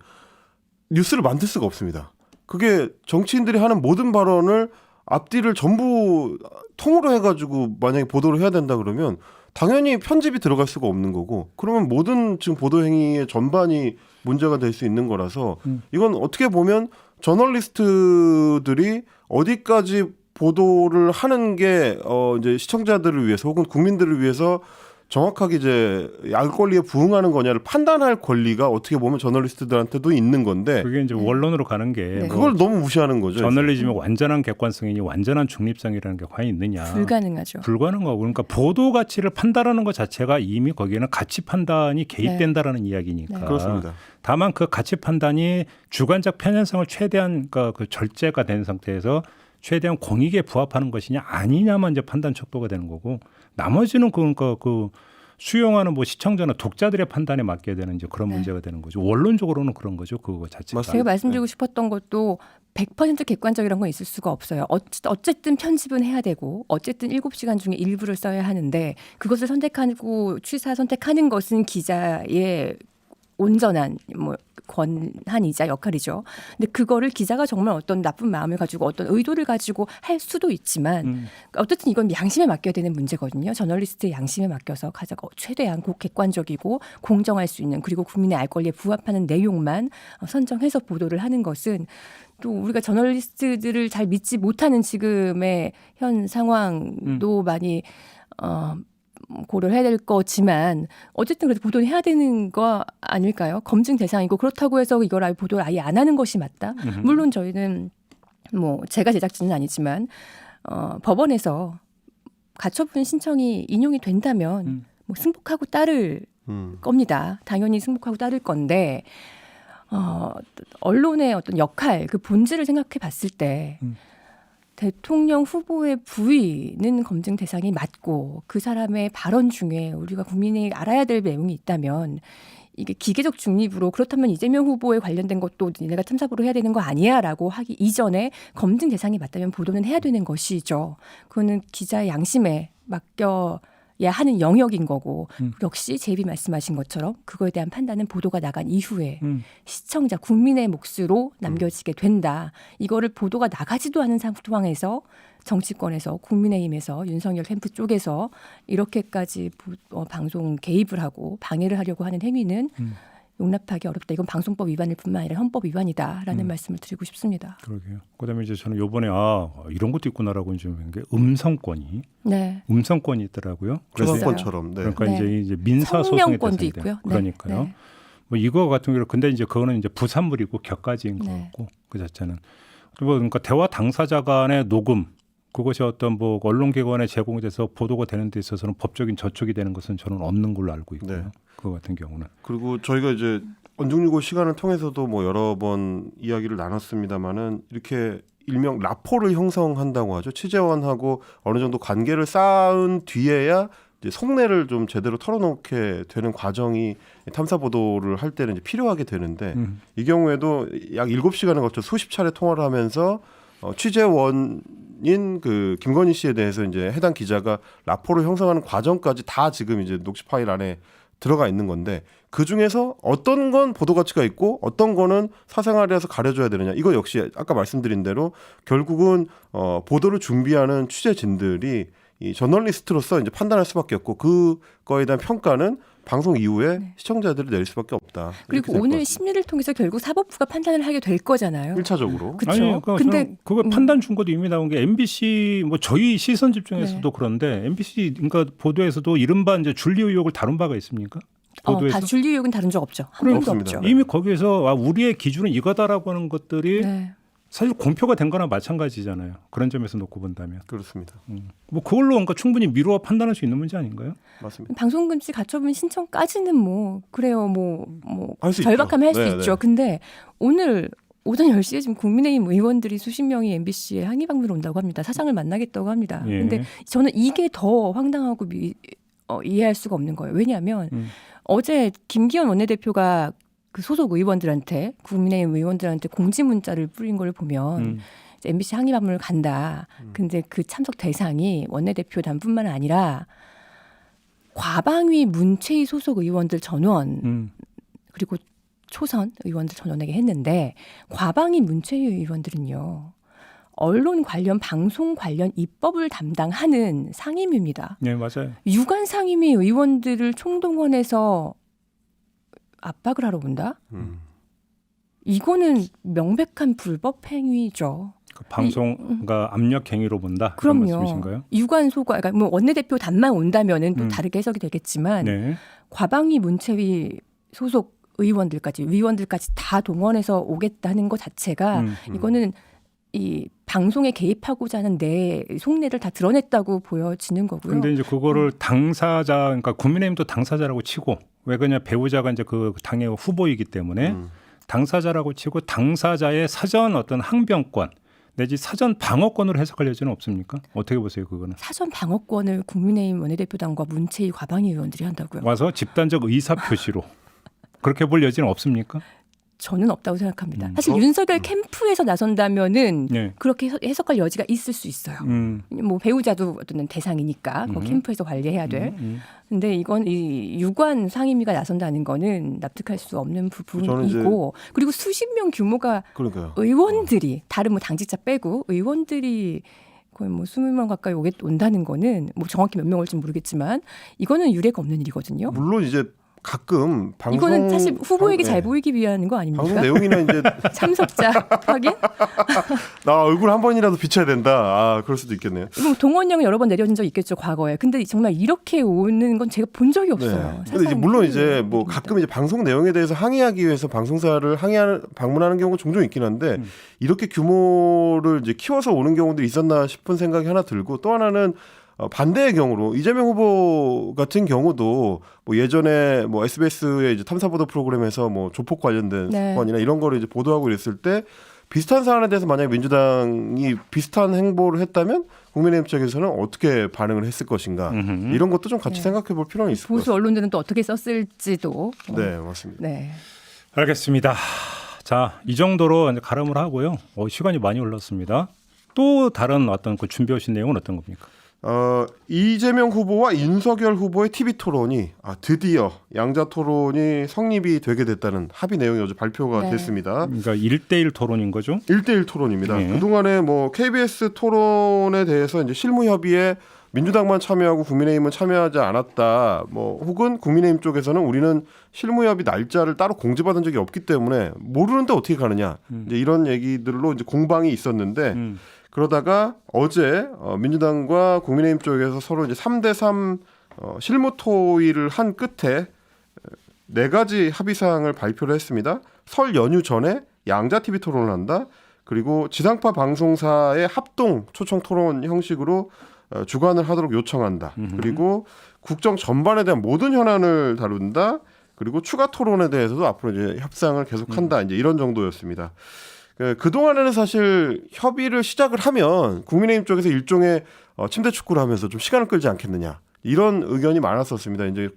뉴스를 만들 수가 없습니다. 그게 정치인들이 하는 모든 발언을 앞뒤를 전부 통으로 해가지고 만약에 보도를 해야 된다 그러면 당연히 편집이 들어갈 수가 없는 거고, 그러면 모든 지금 보도 행위의 전반이 문제가 될 수 있는 거라서 이건 어떻게 보면 저널리스트들이 어디까지 보도를 하는 게 이제 시청자들을 위해서 혹은 국민들을 위해서 정확하게 이제 알 권리에 부응하는 거냐를 판단할 권리가 어떻게 보면 저널리스트들한테도 있는 건데, 그게 이제 원론으로 가는 게 네. 그걸 너무 무시하는 거죠. 저널리즘의 완전한 객관성이니 완전한 중립성이라는 게 과연 있느냐? 불가능하죠. 불가능하고, 그러니까 보도 가치를 판단하는 것 자체가 이미 거기에는 가치 판단이 개입된다라는 이야기니까. 네. 그렇습니다. 다만 그 가치 판단이 주관적 편향성을 최대한 그 절제가 된 상태에서 최대한 공익에 부합하는 것이냐 아니냐만 이제 판단 척도가 되는 거고, 나머지는 그러니까 그 수용하는 뭐 시청자나 독자들의 판단에 맡겨야 되는 이제 그런 네. 문제가 되는 거죠. 원론적으로는 그런 거죠. 그거 자체가. 맞습니다. 제가 말씀드리고 싶었던 것도 100% 객관적이란 건 있을 수가 없어요. 어쨌든 편집은 해야 되고 어쨌든 7시간 중에 일부를 써야 하는데 그것을 선택하고 취사 선택하는 것은 기자의 온전한 뭐 권한이자 역할이죠. 근데 그거를 기자가 정말 어떤 나쁜 마음을 가지고 어떤 의도를 가지고 할 수도 있지만 어쨌든 이건 양심에 맡겨야 되는 문제거든요. 저널리스트의 양심에 맡겨서 가장 최대한 객관적이고 공정할 수 있는, 그리고 국민의 알 권리에 부합하는 내용만 선정해서 보도를 하는 것은 또 우리가 저널리스트들을 잘 믿지 못하는 지금의 현 상황도 많이 고려를 해야 될 거지만 어쨌든 그래도 보도는 해야 되는 거 아닐까요? 검증 대상이고, 그렇다고 해서 이걸 아예 보도를 아예 안 하는 것이 맞다. 물론 저희는 뭐 제가 제작진은 아니지만 법원에서 가처분 신청이 인용이 된다면 뭐 승복하고 따를 겁니다. 당연히 승복하고 따를 건데 언론의 어떤 역할, 그 본질을 생각해 봤을 때 대통령 후보의 부위는 검증 대상이 맞고 그 사람의 발언 중에 우리가 국민이 알아야 될 내용이 있다면 이게 기계적 중립으로, 그렇다면 이재명 후보에 관련된 것도 니네가 탐사보로 해야 되는 거 아니야 라고 하기 이전에 검증 대상이 맞다면 보도는 해야 되는 것이죠. 그거는 기자의 양심에 맡겨야 하는 영역인 거고, 역시 제이비 말씀하신 것처럼 그거에 대한 판단은 보도가 나간 이후에 시청자 국민의 몫으로 남겨지게 된다. 이거를 보도가 나가지도 않은 상황에서 정치권에서, 국민의힘에서, 윤석열 캠프 쪽에서 이렇게까지 방송 개입을 하고 방해를 하려고 하는 행위는 용납하기 어렵다. 이건 방송법 위반일 뿐만 아니라 헌법 위반이다라는 말씀을 드리고 싶습니다. 그러게요. 그다음에 이제 저는 이번에 이런 것도 있구나라고 좀 한 게 음성권이 있더라고요. 그래서권처럼. 네. 그러니까 네. 이제 민사 소송에 성명권도 대해서 있고요. 그러니까요. 네. 뭐 이거 같은 경우 근데 이제 그거는 이제 부산물이고 격가지인 것 네. 같고 그 자체는 그러니까 대화 당사자 간의 녹음, 그것이 어떤 뭐 언론기관에 제공돼서 보도가 되는 데 있어서는 법적인 저촉이 되는 것은 저는 없는 걸로 알고 있고요. 네. 그거 같은 경우는. 그리고 저희가 이제 언중유고 시간을 통해서도 뭐 여러 번 이야기를 나눴습니다만은 이렇게 일명 라포를 형성한다고 하죠. 취재원하고 어느 정도 관계를 쌓은 뒤에야 이제 속내를 좀 제대로 털어놓게 되는 과정이 탐사 보도를 할 때는 이제 필요하게 되는데 이 경우에도 약 7시간에 걸쳐 수십 차례 통화를 하면서 취재원인 그 김건희 씨에 대해서 이제 해당 기자가 라포를 형성하는 과정까지 다 지금 이제 녹취 파일 안에 들어가 있는 건데, 그 중에서 어떤 건 보도 가치가 있고 어떤 거는 사생활이라서 가려줘야 되느냐, 이거 역시 아까 말씀드린 대로 결국은 보도를 준비하는 취재진들이 이 저널리스트로서 이제 판단할 수밖에 없고, 그거에 대한 평가는 방송 이후에 시청자들이 내릴 수밖에 없다. 그리고 오늘 심리를 통해서 결국 사법부가 판단을 하게 될 거잖아요. 1차적으로. 그쵸? 아니, 그러니까 근데 그거 판단 준거도 이미 나온 게 MBC 뭐 저희 시선 집중에서도 네. 그런데 MBC 그러니까 보도에서도 이른바 이제 준리 의혹을 다룬 바가 있습니까? 보도에서 다 준리 의혹은 다룬 적 없죠. 한 번도 없습니다. 없죠. 이미 거기에서 우리의 기준은 이거다라고 하는 것들이 네. 사실 공표가 된 거나 마찬가지잖아요. 그런 점에서 놓고 본다면. 그렇습니다. 뭐 그걸로 그러니까 충분히 미루어 판단할 수 있는 문제 아닌가요? 맞습니다. 방송금지 가처분 신청까지는 뭐 그래요. 뭐 할수 절박하면 할 있죠. 수 네, 있죠. 네. 근데 오늘 오전 10시에 지금 국민의힘 의원들이 수십 명이 MBC에 항의 방문을 온다고 합니다. 사장을 만나겠다고 합니다. 예. 근데 저는 이게 더 황당하고 이해할 수가 없는 거예요. 왜냐하면 어제 김기현 원내대표가 그 소속 의원들한테 국민의힘 의원들한테 공지 문자를 뿌린 걸 보면 이제 MBC 항의방문을 간다. 근데 그 참석 대상이 원내대표단뿐만 아니라 과방위 문체위 소속 의원들 전원 그리고 초선 의원들 전원에게 했는데 과방위 문체위 의원들은요. 언론 관련 방송 관련 입법을 담당하는 상임위입니다. 네, 맞아요. 유관 상임위 의원들을 총동원해서 압박을 하러 온다? 이거는 명백한 불법 행위죠. 그 방송가 압력 행위로 본다. 그런 그럼요. 말씀이신가요? 유관 소관, 그러니까 뭐 원내대표 단만 온다면은 또 다르게 해석이 되겠지만 네. 과방위 문체위 소속 의원들까지 위원들까지 다 동원해서 오겠다는 것 자체가 이거는 이 방송에 개입하고자 하는 내 속내를 다 드러냈다고 보여지는 거고요. 근데 이제 그거를 당사자, 그러니까 국민의힘도 당사자라고 치고 왜 그냐 배우자가 이제 그 당의 후보이기 때문에 당사자라고 치고 당사자의 사전 어떤 항변권 내지 사전 방어권으로 해석할 여지는 없습니까? 어떻게 보세요, 그거는? 사전 방어권을 국민의힘 원내대표당과 문체위 과방위 의원들이 한다고요? 와서 집단적 의사 표시로 그렇게 볼 여지는 없습니까? 저는 없다고 생각합니다. 사실 윤석열 캠프에서 나선다면은 네. 그렇게 해석할 여지가 있을 수 있어요. 뭐 배우자도 어떤 대상이니까 그 캠프에서 관리해야 될. 근데 이건 이 유관 상임위가 나선다는 거는 납득할 수 없는 부분이고 그리고 수십 명 규모가 그러니까요. 의원들이 다른 뭐 당직자 빼고 의원들이 거의 뭐 20명 가까이 온다는 거는 뭐 정확히 몇 명 올지 모르겠지만 이거는 유례가 없는 일이거든요. 물론 이제 가끔 방송 이거는 사실 후보에게 네. 잘 보이기 위한 거 아닙니까? 방송 내용이나 이제 참석자 확인? 나 얼굴 한 번이라도 비춰야 된다. 아, 그럴 수도 있겠네요. 뭐 동원령을 여러 번 내려진 적 있겠죠 과거에. 근데 정말 이렇게 오는 건 제가 본 적이 없어요. 근데 이제 물론 이제 뭐 가끔 이제 방송 내용에 대해서 항의하기 위해서 방송사를 방문하는 경우가 종종 있긴 한데 이렇게 규모를 이제 키워서 오는 경우도 있었나 싶은 생각이 하나 들고 또 하나는 반대의 경우로 이재명 후보 같은 경우도 뭐 예전에 뭐 SBS의 이제 탐사보도 프로그램에서 뭐 조폭 관련된 네. 사건이나 이런 거를 이제 보도하고 이랬을 때 비슷한 사안에 대해서 만약에 민주당이 비슷한 행보를 했다면 국민의힘 측에서는 어떻게 반응을 했을 것인가 이런 것도 좀 같이 네. 생각해 볼 필요는 있을 것 보수 같습니다. 언론들은 또 어떻게 썼을지도. 네, 맞습니다. 네. 알겠습니다. 자, 이 정도로 이제 가름을 하고요. 시간이 많이 흘렀습니다. 또 다른 어떤 그 준비해 오신 내용은 어떤 겁니까? 이재명 후보와 윤석열 후보의 TV 토론이 드디어 양자 토론이 성립이 되게 됐다는 합의 내용이 어제 발표가 네. 됐습니다. 그러니까 1대1 토론인 거죠? 1대1 토론입니다. 네. 그동안에 뭐 KBS 토론에 대해서 이제 실무 협의에 민주당만 참여하고 국민의힘은 참여하지 않았다. 뭐 혹은 국민의힘 쪽에서는 우리는 실무 협의 날짜를 따로 공지받은 적이 없기 때문에 모르는데 어떻게 가느냐. 이제 이런 얘기들로 이제 공방이 있었는데 그러다가 어제 민주당과 국민의힘 쪽에서 서로 이제 3대3 실무 토의를 한 끝에 4가지 합의 사항을 발표를 했습니다. 설 연휴 전에 양자 TV 토론을 한다. 그리고 지상파 방송사의 합동 초청 토론 형식으로 주관을 하도록 요청한다. 그리고 국정 전반에 대한 모든 현안을 다룬다. 그리고 추가 토론에 대해서도 앞으로 이제 협상을 계속한다. 이제 이런 정도였습니다. 그동안에는 사실 협의를 시작을 하면 국민의힘 쪽에서 일종의 침대 축구를 하면서 좀 시간을 끌지 않겠느냐 이런 의견이 많았었습니다. 이제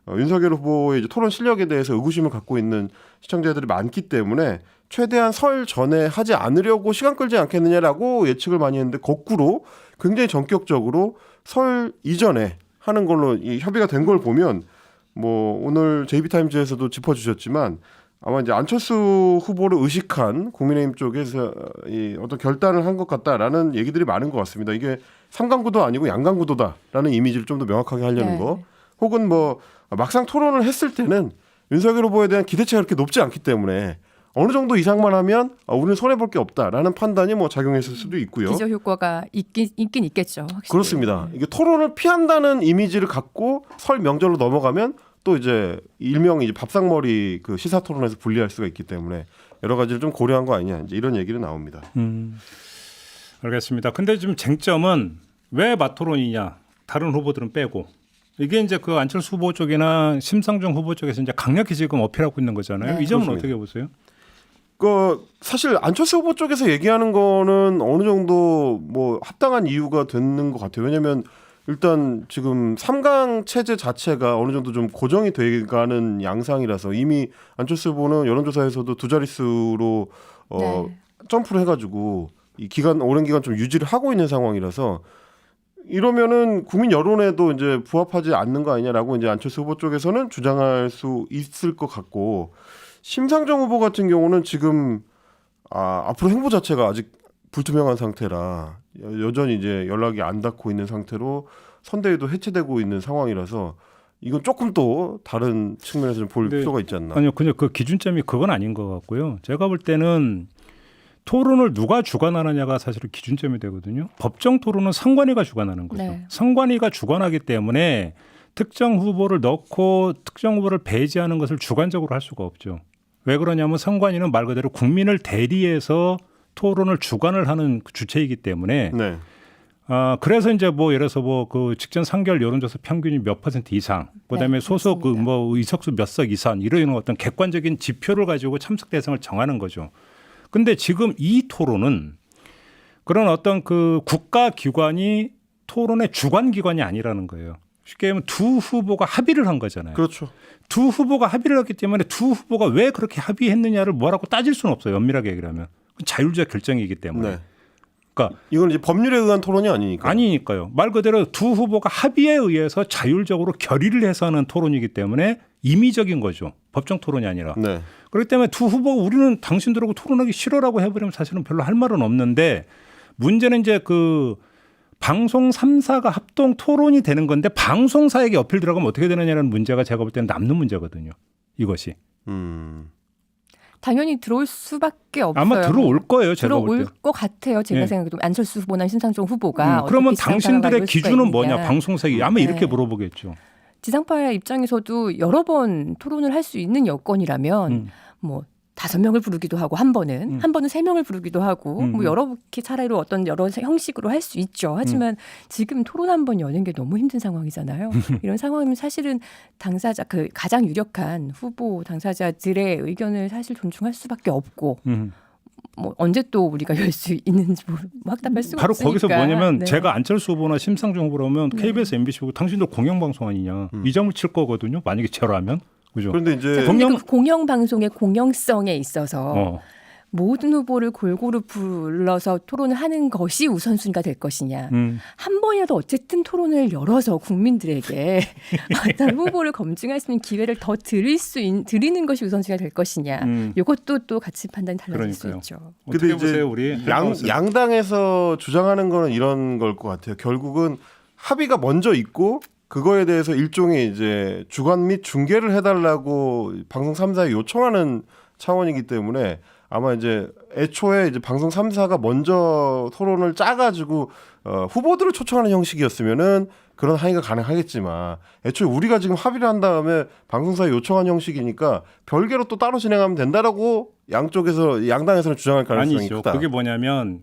윤석열 후보의 이제 토론 실력에 대해서 의구심을 갖고 있는 시청자들이 많기 때문에 최대한 설 전에 하지 않으려고 시간 끌지 않겠느냐라고 예측을 많이 했는데 거꾸로 굉장히 전격적으로 설 이전에 하는 걸로 이 협의가 된 걸 보면 뭐 오늘 JB타임즈에서도 짚어주셨지만 아마 이제 안철수 후보를 의식한 국민의힘 쪽에서 이 어떤 결단을 한 것 같다라는 얘기들이 많은 것 같습니다. 이게 삼강구도 아니고 양강구도다라는 이미지를 좀 더 명확하게 하려는 네. 거. 혹은 뭐 막상 토론을 했을 때는 윤석열 후보에 대한 기대치가 그렇게 높지 않기 때문에 어느 정도 이상만 하면 우리는 손해볼 게 없다라는 판단이 뭐 작용했을 수도 있고요. 기저 효과가 있긴 있겠죠. 확실히. 그렇습니다. 이게 토론을 피한다는 이미지를 갖고 설 명절로 넘어가면 또 이제 일명 이제 밥상머리 그 시사 토론에서 분리할 수가 있기 때문에 여러 가지를 좀 고려한 거 아니냐 이제 이런 얘기는 나옵니다. 알겠습니다. 근데 지금 쟁점은 왜 맞토론이냐? 다른 후보들은 빼고 이게 이제 그 안철수 후보 쪽이나 심상정 후보 쪽에서 이제 강력히 지금 어필하고 있는 거잖아요. 네. 이 점은 그렇습니다. 어떻게 보세요? 사실 안철수 후보 쪽에서 얘기하는 거는 어느 정도 뭐 합당한 이유가 되는 것 같아요. 왜냐하면 일단 지금 3강 체제 자체가 어느 정도 좀 고정이 돼가는 양상이라서 이미 안철수 후보는 여론조사에서도 두 자릿수로 네. 점프를 해가지고 이 기간 오랜 기간 좀 유지를 하고 있는 상황이라서 이러면은 국민 여론에도 이제 부합하지 않는 거 아니냐라고 이제 안철수 후보 쪽에서는 주장할 수 있을 것 같고 심상정 후보 같은 경우는 지금 앞으로 행보 자체가 아직 불투명한 상태라 여전히 이제 연락이 안 닿고 있는 상태로 선대위도 해체되고 있는 상황이라서 이건 조금 또 다른 측면에서 좀 볼 네. 필요가 있지 않나. 아니요, 그냥 그 기준점이 그건 아닌 것 같고요. 제가 볼 때는 토론을 누가 주관하느냐가 사실 기준점이 되거든요. 법정 토론은 선관위가 주관하는 거죠. 네. 선관위가 주관하기 때문에 특정 후보를 넣고 특정 후보를 배제하는 것을 주관적으로 할 수가 없죠. 왜 그러냐면 선관위는 말 그대로 국민을 대리해서 토론을 주관을 하는 주체이기 때문에 네. 그래서 이제 뭐 예를 들어서 뭐 그 직전 3개월 여론조사 평균이 몇 % 이상, 그다음에 네, 소속 그 맞습니다. 뭐 의석수 몇 석 이상 이런 어떤 객관적인 지표를 가지고 참석 대상을 정하는 거죠. 근데 지금 이 토론은 그런 어떤 그 국가 기관이 토론의 주관 기관이 아니라는 거예요. 쉽게 얘기하면 두 후보가 합의를 한 거잖아요. 그렇죠. 두 후보가 합의를 했기 때문에 두 후보가 왜 그렇게 합의했느냐를 뭐라고 따질 수는 없어요. 엄밀하게 얘기를 하면. 자율적 결정이기 때문에. 네. 그러니까 이건 이제 법률에 의한 토론이 아니니까. 아니니까요. 말 그대로 두 후보가 합의에 의해서 자율적으로 결의를 해서 하는 토론이기 때문에 임의적인 거죠. 법정 토론이 아니라. 네. 그렇기 때문에 두 후보 우리는 당신들하고 토론하기 싫어라고 해버리면 사실은 별로 할 말은 없는데 문제는 이제 그 방송 3사가 합동 토론이 되는 건데 방송사에게 어필 들어가면 어떻게 되느냐는 문제가 제가 볼 때는 남는 문제거든요. 이것이. 당연히 들어올 수밖에 없어요. 아마 들어올 거예요. 제가 볼 들어올 때. 것 같아요. 제가 네. 생각해도 안철수 후보나 심상정 후보가 그러면 어떻게 지상파가 당신들의 이룰 수가 기준은 있느냐. 뭐냐. 방송사에게 아마 이렇게 네. 물어보겠죠. 지상파 입장에서도 여러 번 토론을 할 수 있는 여건이라면 뭐 5명을 부르기도 하고 한 번은 3명을 부르기도 하고 뭐 여러 차례로 어떤 여러 형식으로 할 수 있죠. 하지만 지금 토론 한 번 여는 게 너무 힘든 상황이잖아요. 이런 상황이면 사실은 당사자 그 가장 유력한 후보 당사자들의 의견을 사실 존중할 수밖에 없고 뭐 언제 또 우리가 열 수 있는지 뭐 확답할 수가 바로 없으니까. 거기서 뭐냐면 네. 제가 안철수 후보나 심상정 후보라면 KBS, MBC 보고 당신들 공영방송 아니냐. 이 점을 칠 거거든요. 만약에 저라면. 그죠? 그런데 이제 근데 그 공영방송의 공영성에 있어서 어. 모든 후보를 골고루 불러서 토론을 하는 것이 우선순위가 될 것이냐. 음. 한 번이라도 어쨌든 토론을 열어서 국민들에게 어떤 후보를 검증할 수 있는 기회를 더 드리는 것이 우선순위가 될 것이냐. 이것도 또 같이 판단이 달라질 수 그러니까요. 있죠. 어떻게 근데 이제 보세요, 우리? 양당에서 주장하는 거는 이런 걸 것 같아요. 결국은 합의가 먼저 있고 그거에 대해서 일종의 이제 주관 및 중계를 해달라고 방송 3사에 요청하는 차원이기 때문에 아마 이제 애초에 이제 방송 3사가 먼저 토론을 짜가지고 후보들을 초청하는 형식이었으면은 그런 항의가 가능하겠지만 애초에 우리가 지금 합의를 한 다음에 방송사에 요청한 형식이니까 별개로 또 따로 진행하면 된다라고 양당에서는 주장할 가능성이 아니죠. 크다. 그게 뭐냐면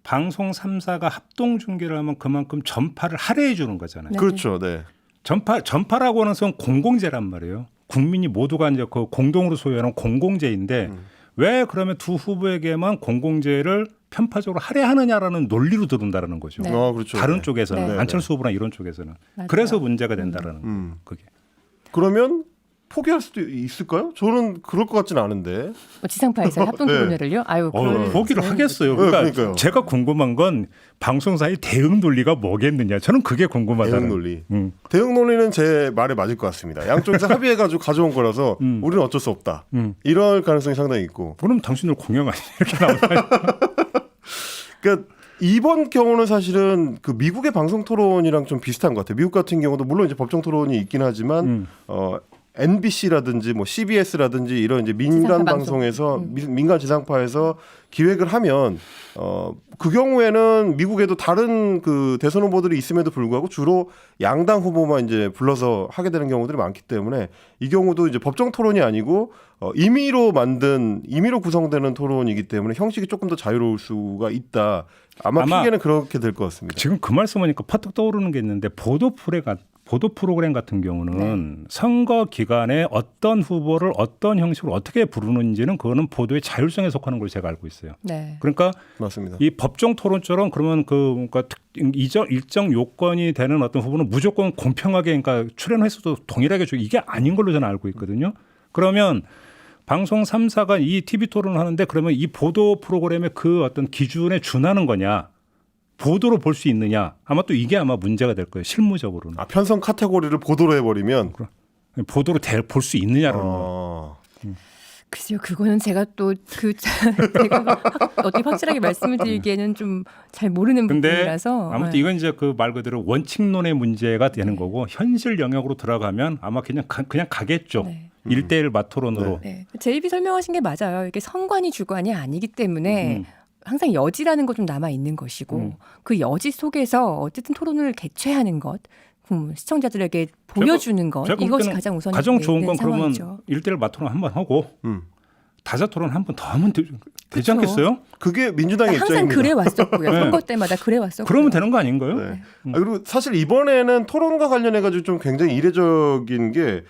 방송 3사가 합동 중계를 하면 그만큼 전파를 할애해 주는 거잖아요. 네. 그렇죠. 네. 전파라고 하는 것은 공공재란 말이에요. 국민이 모두가 이제 그 공동으로 소유하는 공공재인데 왜 그러면 두 후보에게만 공공재를 편파적으로 할애하느냐라는 논리로 들어온다라는 거죠. 네. 그렇죠. 다른 네. 쪽에서는 네. 안철수 후보나 이런 쪽에서는 맞아요. 그래서 문제가 된다라는 거예요. 그게. 그러면 포기할 수도 있을까요? 저는 그럴 것 같지는 않은데. 뭐 지상파에서 합동 네. 토론회를요? 아유, 포기를 하겠어요. 네, 그러니까 그러니까요. 제가 궁금한 건 방송사의 대응 논리가 뭐겠느냐. 저는 그게 궁금하다는. 대응 논리. 음. 대응 논리는 제 말에 맞을 것 같습니다. 양쪽에서 합의해가지고 가져온 거라서 우리는 어쩔 수 없다. 이럴 가능성이 상당히 있고. 그럼 당신들 공영 아니냐 이렇게 나오나요? 그러니까 이번 경우는 사실은 그 미국의 방송 토론이랑 좀 비슷한 것 같아요. 미국 같은 경우도 물론 이제 법정 토론이 있긴 하지만 NBC라든지 뭐 CBS라든지 이런 이제 민간 지상파 방송에서 민간 지상파에서 기획을 하면 그 경우에는 미국에도 다른 그 대선 후보들이 있음에도 불구하고 주로 양당 후보만 이제 불러서 하게 되는 경우들이 많기 때문에 이 경우도 이제 법정 토론이 아니고 임의로 구성되는 토론이기 때문에 형식이 조금 더 자유로울 수가 있다. 아마 핑계는 그렇게 될 것 같습니다. 지금 그 말씀하니까 퍼뜩 떠오르는 게 있는데 보도 프로그램 같은 경우는 선거 기간에 어떤 후보를 어떤 형식으로 어떻게 부르는지는 그거는 보도의 자율성에 속하는 걸로 제가 알고 있어요. 네. 그러니까 맞습니다. 이 법정 토론처럼 그러면 그러니까 일정 요건이 되는 어떤 후보는 무조건 공평하게 그러니까 출연 횟수도 동일하게 주고 이게 아닌 걸로 저는 알고 있거든요. 그러면 방송 3사가 이 TV 토론을 하는데 그러면 이 보도 프로그램의 그 어떤 기준에 준하는 거냐? 보도로 볼 수 있느냐? 아마 또 이게 아마 문제가 될 거예요. 실무적으로는. 편성 카테고리를 보도로 해버리면 보도로 볼 수 있느냐라는 거. 글쎄요, 그거는 제가 또 제가 어떻게 확실하게 말씀을 드리기에는 좀 잘 모르는 근데 부분이라서. 아무튼 이건 이제 그 말 그대로 원칙론의 문제가 되는 거고 현실 영역으로 들어가면 아마 그냥 가겠죠. 네. 1대1 맞토론으로. 네. 제이비 설명하신 게 맞아요. 이게 선관위 주관이 아니기 때문에 항상 여지라는 거 좀 남아 있는 것이고 그 여지 속에서 어쨌든 토론을 개최하는 것, 시청자들에게 보여주는 것 제가 이것이 그때는 가장 우선이 가장 좋은 건 상황이죠. 그러면 1대1 맞토론 한번 하고 다자 토론 한 번 더 하면 되지 그렇죠. 않겠어요? 그게 민주당의 항상 입장입니다. 그래 왔었고요. 네. 선거 때마다 그래 왔었고요. 그러면 되는 거 아닌가요? 네. 그리고 사실 이번에는 토론과 관련해 가지고 좀 굉장히 이례적인 게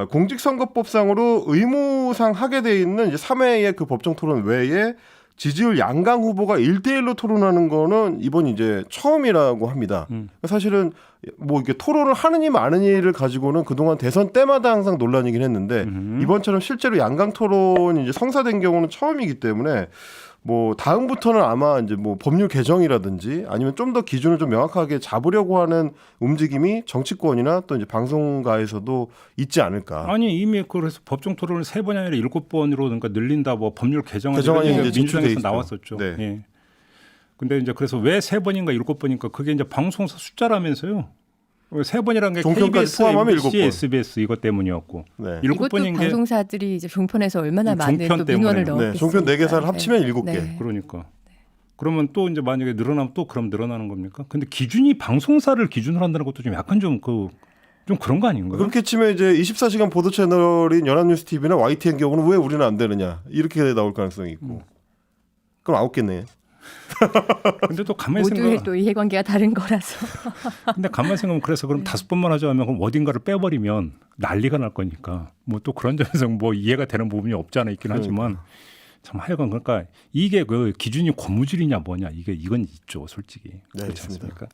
공직선거법상으로 의무상 하게 돼 있는 이제 3회의 그 법정 토론 외에 지지율 양강 후보가 1대1로 토론하는 거는 이번 이제 처음이라고 합니다. 사실은 뭐 이게 토론을 하느니 마느니를 가지고는 그동안 대선 때마다 항상 논란이긴 했는데 이번처럼 실제로 양강 토론이 이제 성사된 경우는 처음이기 때문에 뭐 다음부터는 아마 이제 뭐 법률 개정이라든지 아니면 좀 더 기준을 좀 명확하게 잡으려고 하는 움직임이 정치권이나 또 이제 방송가에서도 있지 않을까. 아니 이미 그래서 법정 토론을 3번이 아니라 7번으로 그러니까 늘린다 뭐 법률 개정안이 이제 진출돼 민주당에서 있죠. 나왔었죠. 네. 예. 근데 이제 그래서 왜 3번인가 7번인가 그게 이제 방송사 숫자라면서요. 3번이라는 게 종편까지 KBS, 포함하면 MBC, 7번. SBS 이것 때문이었고 네. 일곱 이것도 번인 게 방송사들이 이제 종편에서 얼마나 많은 종편 또 때문에. 민원을 네, 넣었겠습니까. 종편 4개사를 합치면 7개. 네. 그러니까. 그러면 또 이제 만약에 늘어나면 또 그럼 늘어나는 겁니까? 근데 기준이 방송사를 기준으로 한다는 것도 좀 약간 좀 그런 거 아닌가요? 그렇게 치면 이제 24시간 보도 채널인 연합뉴스 TV나 YTN 경우는 왜 우리는 안 되느냐 이렇게 나올 가능성이 있고 그럼 9개네. 근데 또 가만히 모두의 생각. 또 이해관계가 다른 거라서. 근데 가만히 생각하면 그래서 그럼 5번만 하자 하면 그럼 어딘가를 빼버리면 난리가 날 거니까 뭐 또 그런 점에서 뭐 이해가 되는 부분이 없지 않아 있긴 하지만 참 하여간 그러니까 이게 그 기준이 고무줄이냐 뭐냐 이건 있죠 솔직히. 네, 그렇지 있습니다. 않습니까?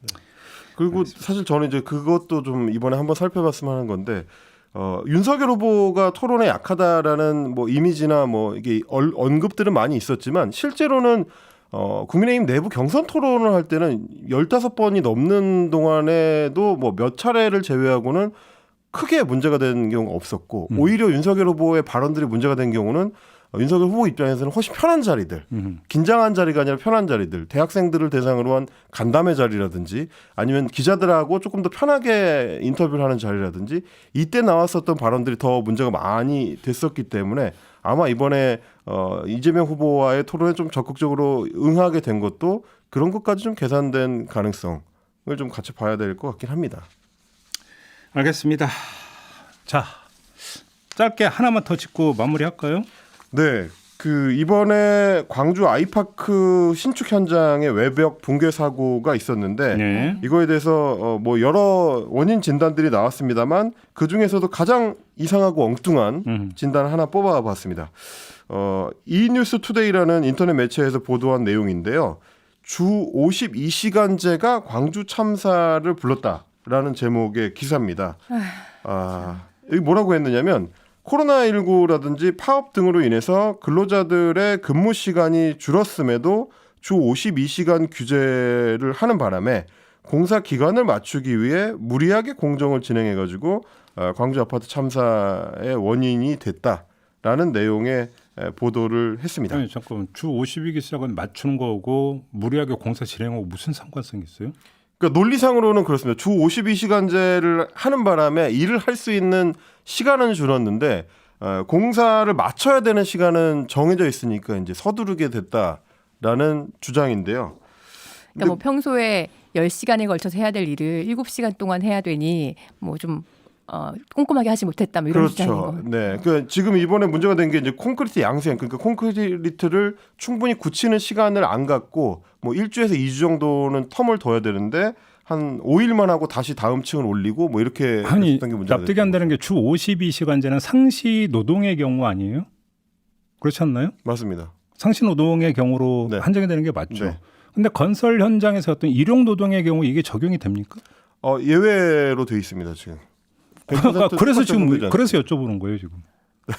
그리고 사실 저는 이제 그것도 좀 이번에 한번 살펴봤으면 하는 건데 윤석열 후보가 토론에 약하다라는 뭐 이미지나 뭐 이게 언급들은 많이 있었지만 실제로는 국민의힘 내부 경선 토론을 할 때는 15번이 넘는 동안에도 뭐 몇 차례를 제외하고는 크게 문제가 된 경우가 없었고 오히려 윤석열 후보의 발언들이 문제가 된 경우는 윤석열 후보 입장에서는 훨씬 편한 자리들, 긴장한 자리가 아니라 편한 자리들, 대학생들을 대상으로 한 간담회 자리라든지 아니면 기자들하고 조금 더 편하게 인터뷰를 하는 자리라든지 이때 나왔었던 발언들이 더 문제가 많이 됐었기 때문에 아마 이번에 이재명 후보와의 토론에 좀 적극적으로 응하게 된 것도 그런 것까지 좀 계산된 가능성을 좀 같이 봐야 될 것 같긴 합니다. 알겠습니다. 자 짧게 하나만 더 짚고 마무리할까요? 네, 그 이번에 광주 아이파크 신축 현장에 외벽 붕괴 사고가 있었는데 네. 이거에 대해서 뭐 여러 원인 진단들이 나왔습니다만 그 중에서도 가장 이상하고 엉뚱한 진단 하나 뽑아봤습니다. 이뉴스투데이라는 인터넷 매체에서 보도한 내용인데요. 주 52시간제가 광주 참사를 불렀다라는 제목의 기사입니다. 여기 뭐라고 했느냐면 코로나19라든지 파업 등으로 인해서 근로자들의 근무 시간이 줄었음에도 주 52시간 규제를 하는 바람에 공사 기간을 맞추기 위해 무리하게 공정을 진행해가지고 광주 아파트 참사의 원인이 됐다라는 내용의 보도를 했습니다. 아니 잠깐 주 52기 시작은 맞추는 거고 무리하게 공사 진행하고 무슨 상관성이 있어요? 그러니까 논리상으로는 그렇습니다. 주 52시간제를 하는 바람에 일을 할 수 있는 시간은 줄었는데 공사를 마쳐야 되는 시간은 정해져 있으니까 이제 서두르게 됐다라는 주장인데요. 그러니까 뭐 평소에 10시간에 걸쳐서 해야 될 일을 7시간 동안 해야 되니 뭐 좀 꼼꼼하게 하지 못했다 뭐 이런 주장인 그렇죠. 거. 네, 그러니까 지금 이번에 문제가 된 게 이제 콘크리트 양생, 그러니까 콘크리트를 충분히 굳히는 시간을 안 갖고 뭐 1주에서 2주 정도는 텀을 둬야 되는데 한 5일만 하고 다시 다음 층을 올리고 뭐 이렇게 아니 했던 게 문제가 납득이 안 되는 게 주 52시간제는 상시 노동의 경우 아니에요? 그렇지 않나요? 맞습니다. 상시 노동의 경우로 네. 한정이 되는 게 맞죠. 네. 근데 건설 현장에서 어떤 일용 노동의 경우 이게 적용이 됩니까? 예외로 돼 있습니다 지금. 100% 그래서 똑같이 지금 적용되지 그래서 여쭤보는 거예요 지금.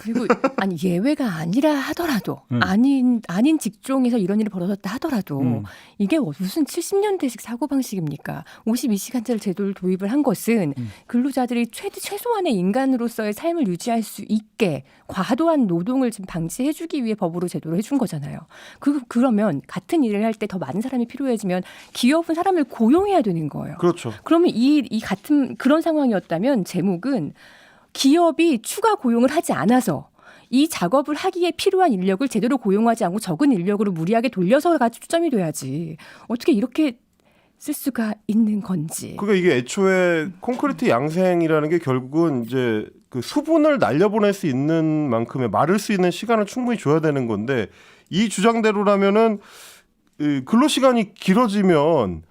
그리고 아니 예외가 아니라 하더라도 음. 아닌 직종에서 이런 일이 벌어졌다 하더라도 이게 무슨 70년대식 사고 방식입니까? 52시간제 제도를 도입을 한 것은 근로자들이 최소한의 인간으로서의 삶을 유지할 수 있게 과도한 노동을 지금 방지해주기 위해 법으로 제도를 해준 거잖아요. 그러면 같은 일을 할 때 더 많은 사람이 필요해지면 기업은 사람을 고용해야 되는 거예요. 그렇죠. 그러면 이 같은 그런 상황이었다면 제목은 기업이 추가 고용을 하지 않아서 이 작업을 하기에 필요한 인력을 제대로 고용하지 않고 적은 인력으로 무리하게 돌려서가 초점이 돼야지. 어떻게 이렇게 쓸 수가 있는 건지. 그러니까 이게 애초에 콘크리트 양생이라는 게 결국은 이제 그 수분을 날려보낼 수 있는 만큼의 마를 수 있는 시간을 충분히 줘야 되는 건데 이 주장대로라면은 근로 시간이 길어지면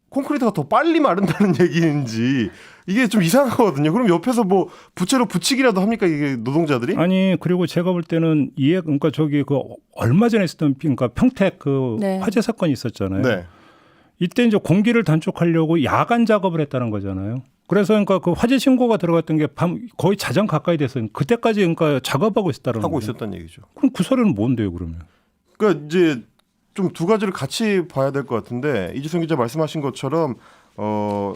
콘크리트가 더 빨리 마른다는 얘기인지 이게 좀 이상하거든요. 그럼 옆에서 뭐 부채로 붙이기라도 합니까 이게 노동자들이? 아니 그리고 제가 볼 때는 그러니까 저기 그 얼마 전에 있었던 그러니까 평택 그 네. 화재 사건이 있었잖아요. 네. 이때 이제 공기를 단축하려고 야간 작업을 했다는 거잖아요. 그래서 그러니까 그 화재 신고가 들어갔던 게 밤 거의 자정 가까이 돼서 그때까지 그러니까 작업하고 있었다는 하고 거예요. 있었다는 얘기죠. 그럼 그 소리는 뭔데요, 그러면? 그러니까 이제 좀 두 가지를 같이 봐야 될 것 같은데 이주성 기자 말씀하신 것처럼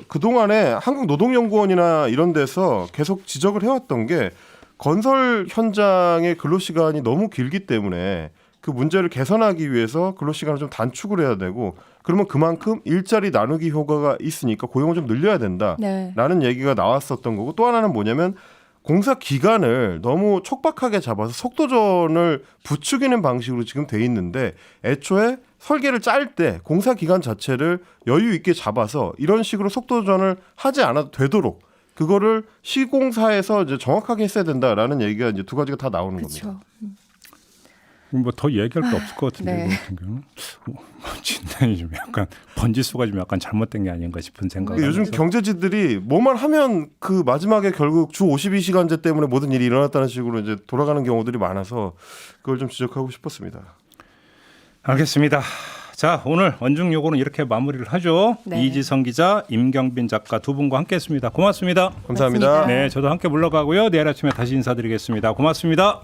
그동안에 한국노동연구원이나 이런 데서 계속 지적을 해왔던 게 건설 현장의 근로시간이 너무 길기 때문에 그 문제를 개선하기 위해서 근로시간을 좀 단축을 해야 되고 그러면 그만큼 일자리 나누기 효과가 있으니까 고용을 좀 늘려야 된다라는 네. 얘기가 나왔었던 거고 또 하나는 뭐냐면 공사 기간을 너무 촉박하게 잡아서 속도전을 부추기는 방식으로 지금 돼 있는데 애초에 설계를 짤 때 공사 기간 자체를 여유 있게 잡아서 이런 식으로 속도전을 하지 않아도 되도록 그거를 시공사에서 이제 정확하게 했어야 된다라는 얘기가 이제 두 가지가 다 나오는 겁니다. 그렇죠. 뭐 더 얘기할 게 없을 것 같은데 네. 이거 같은 경우는 진단이 좀 약간 번지수가 좀 약간 잘못된 게 아닌가 싶은 생각이 요즘 하면서. 경제지들이 뭐만 하면 그 마지막에 결국 주 52시간제 때문에 모든 일이 일어났다는 식으로 이제 돌아가는 경우들이 많아서 그걸 좀 지적하고 싶었습니다. 알겠습니다. 자, 오늘 원중 요거는 이렇게 마무리를 하죠. 네. 이지성 기자, 임경빈 작가 두 분과 함께했습니다. 고맙습니다. 감사합니다. 고맙습니다. 네, 저도 함께 물러가고요. 내일 아침에 다시 인사드리겠습니다. 고맙습니다.